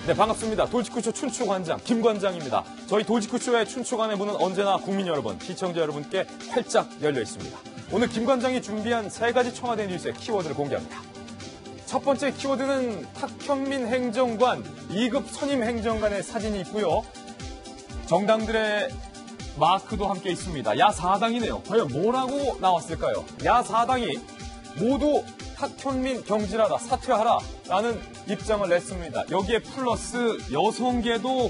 네, 반갑습니다. 돌직구쇼 춘추관장 김관장입니다. 저희 돌직구쇼의 춘추관의 문은 언제나 국민 여러분, 시청자 여러분께 활짝 열려 있습니다. 오늘 김관장이 준비한 3가지 청와대 뉴스의 키워드를 공개합니다. 첫 번째 키워드는 탁현민 행정관, 2급 선임 행정관의 사진이 있고요. 정당들의 마크도 함께 있습니다. 야4당이네요. 과연 뭐라고 나왔을까요? 야4당이 모두 탁현민 경질하라, 사퇴하라 라는 입장을 냈습니다. 여기에 플러스 여성계도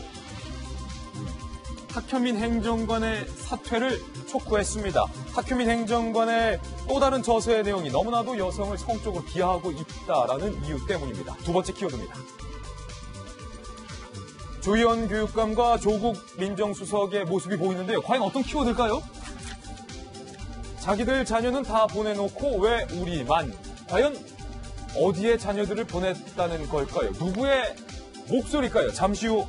탁현민 행정관의 사퇴를 촉구했습니다. 탁현민 행정관의 또 다른 저서의 내용이 너무나도 여성을 성적으로 비하하고 있다라는 이유 때문입니다. 두 번째 키워드입니다. 조희연 교육감과 조국 민정수석의 모습이 보이는데요. 과연 어떤 키워드일까요? 자기들 자녀는 다 보내놓고 왜 우리만? 과연 어디에 자녀들을 보냈다는 걸까요? 누구의 목소리일까요? 잠시 후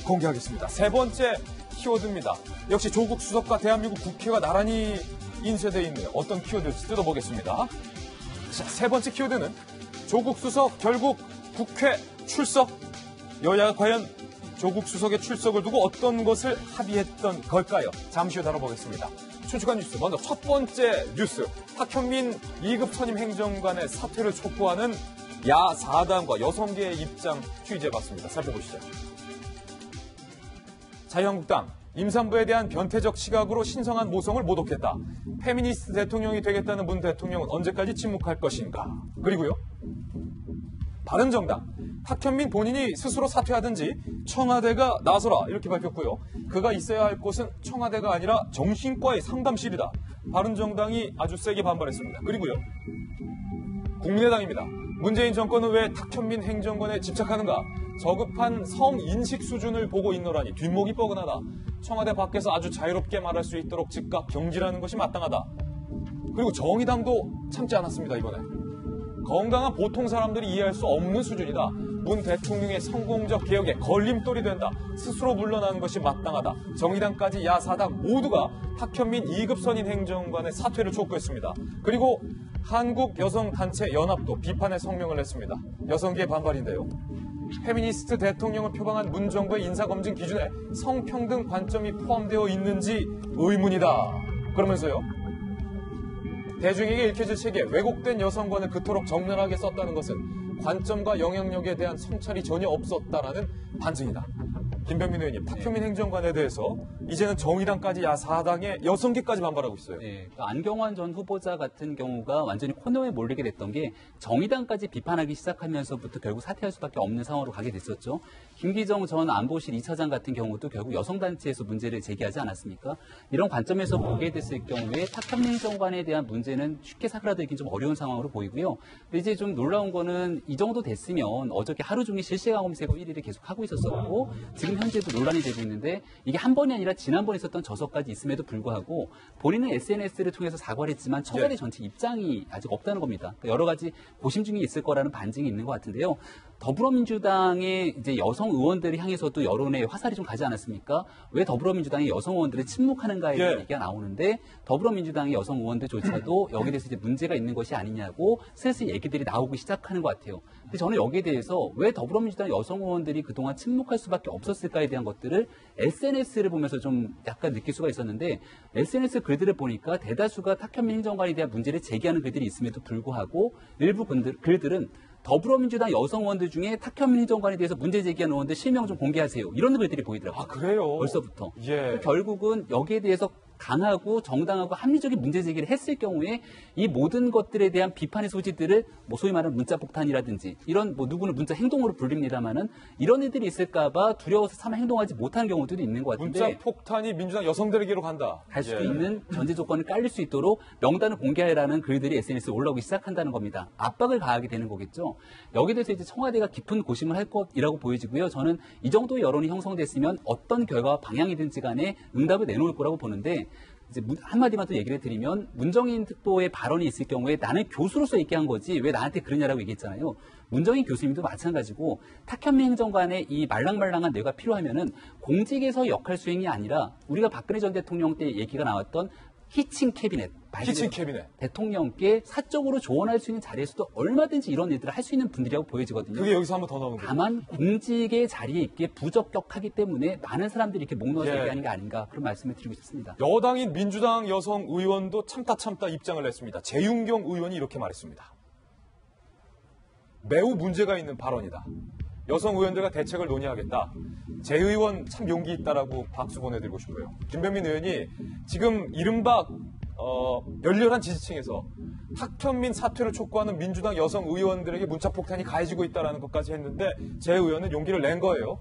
공개하겠습니다. 세 번째 키워드입니다. 역시 조국 수석과 대한민국 국회가 나란히 인쇄되어 있네요. 어떤 키워드일지 뜯어보겠습니다. 자, 세 번째 키워드는 조국 수석 결국 국회 출석. 여야가 과연 조국 수석의 출석을 두고 어떤 것을 합의했던 걸까요? 잠시 후 다뤄보겠습니다. 춘추관 뉴스 먼저 첫 번째 뉴스. 탁현민 2급 선임 행정관의 사퇴를 촉구하는 야4당과 여성계의 입장 취재해봤습니다. 살펴보시죠. 자유한국당, 임산부에 대한 변태적 시각으로 신성한 모성을 모독했다. 페미니스트 대통령이 되겠다는 문 대통령은 언제까지 침묵할 것인가. 그리고요. 바른정당, 탁현민 본인이 스스로 사퇴하든지 청와대가 나서라 이렇게 밝혔고요. 그가 있어야 할 곳은 청와대가 아니라 정신과의 상담실이다. 바른정당이 아주 세게 반발했습니다. 그리고요. 국민의당입니다. 문재인 정권은 왜 탁현민 행정관에 집착하는가? 저급한 성인식 수준을 보고 있노라니 뒷목이 뻐근하다. 청와대 밖에서 아주 자유롭게 말할 수 있도록 즉각 경질하는 것이 마땅하다. 그리고 정의당도 참지 않았습니다. 이번에. 건강한 보통 사람들이 이해할 수 없는 수준이다. 문 대통령의 성공적 개혁에 걸림돌이 된다. 스스로 물러나는 것이 마땅하다. 정의당까지 야4당 모두가 탁현민 2급 선임 행정관의 사퇴를 촉구했습니다. 그리고 한국여성단체연합도 비판의 성명을 냈습니다. 여성계의 반발인데요. 페미니스트 대통령을 표방한 문 정부의 인사검증 기준에 성평등 관점이 포함되어 있는지 의문이다. 그러면서요. 대중에게 읽혀질 책에 왜곡된 여성관을 그토록 적나라하게 썼다는 것은 관점과 영향력에 대한 성찰이 전혀 없었다라는 반증이다. 김병민 의원님, 탁현민 행정관에 대해서 이제는 정의당까지 야4당의 여성계까지 반발하고 있어요. 네, 그러니까 안경환 전 후보자 같은 경우가 완전히 코너에 몰리게 됐던 게 정의당까지 비판하기 시작하면서부터 결국 사퇴할 수밖에 없는 상황으로 가게 됐었죠. 김기정 전 안보실 2차장 같은 경우도 결국 여성단체에서 문제를 제기하지 않았습니까? 이런 관점에서 보게 됐을 경우에 탁현민 행정관에 대한 문제는 쉽게 사그라들긴 좀 어려운 상황으로 보이고요. 근데 이제 좀 놀라운 거는 이 정도 됐으면 어저께 하루 종일 실시간 검색어 1위를 계속 하고 있었었고 지금 현재도 논란이 되고 있는데 이게 한 번이 아니라 지난번에 있었던 저서까지 있음에도 불구하고 본인은 SNS를 통해서 사과를 했지만 청와대 전체 입장이 아직 없다는 겁니다. 그러니까 여러 가지 고심중이 있을 거라는 반증이 있는 것 같은데요. 더불어민주당의 이제 여성 의원들을 향해서도 여론의 화살이 좀 가지 않았습니까? 왜 더불어민주당의 여성 의원들을 침묵하는가에 대한 얘기가 나오는데 더불어민주당의 여성 의원들조차도 여기에 대해서 이제 문제가 있는 것이 아니냐고 슬슬 얘기들이 나오기 시작하는 것 같아요. 근데 저는 여기에 대해서 왜 더불어민주당 여성 의원들이 그동안 침묵할 수밖에 없었을까에 대한 것들을 SNS를 보면서 좀 약간 느낄 수가 있었는데 SNS 글들을 보니까 대다수가 탁현민 행정관에 대한 문제를 제기하는 글들이 있음에도 불구하고 일부 글들은 더불어민주당 여성 의원들 중에 탁현민 행정관에 대해서 문제 제기한 의원들 실명 좀 공개하세요. 이런 글들이 보이더라고요. 아, 그래요? 벌써부터. 예. 결국은 여기에 대해서 강하고 정당하고 합리적인 문제 제기를 했을 경우에 이 모든 것들에 대한 비판의 소지들을 뭐 소위 말하는 문자 폭탄이라든지 이런 뭐 누구는 문자 행동으로 불립니다만은 이런 애들이 있을까봐 두려워서 차마 행동하지 못하는 경우들이 있는 것 같은데 문자 폭탄이 민주당 여성들에게로 간다. 갈 수도 있는 전제 조건을 깔릴 수 있도록 명단을 공개하라는 글들이 SNS에 올라오기 시작한다는 겁니다. 압박을 가하게 되는 거겠죠. 여기에 대해서 이제 청와대가 깊은 고심을 할 것이라고 보여지고요. 저는 이 정도 여론이 형성됐으면 어떤 결과와 방향이든지 간에 응답을 내놓을 거라고 보는데 이제 한마디만 더 얘기를 드리면 문정인 특보의 발언이 있을 경우에 나는 교수로서 있게 한 거지 왜 나한테 그러냐라고 얘기했잖아요. 문정인 교수님도 마찬가지고 탁현민 행정관의 이 말랑말랑한 뇌가 필요하면은 공직에서 역할 수행이 아니라 우리가 박근혜 전 대통령 때 얘기가 나왔던 히칭 캐비넷. 히칭 캐비넷. 대통령께 사적으로 조언할 수 있는 자리에서도 얼마든지 이런 일들을 할 수 있는 분들이라고 보여지거든요. 그게 여기서 한번 더 나오는 거예요. 다만 공직의 자리에 있기에 부적격하기 때문에 많은 사람들이 이렇게 목 놓아서 예. 얘기하는 게 아닌가 그런 말씀을 드리고 싶습니다. 여당인 민주당 여성 의원도 참다 입장을 냈습니다. 재윤경 의원이 이렇게 말했습니다. 매우 문제가 있는 발언이다. 여성 의원들과 대책을 논의하겠다. 제 의원 참 용기 있다라고 박수 보내드리고 싶어요. 김병민 의원이 지금 이른바 열렬한 지지층에서 탁현민 사퇴를 촉구하는 민주당 여성 의원들에게 문자폭탄이 가해지고 있다는 것까지 했는데 제 의원은 용기를 낸 거예요.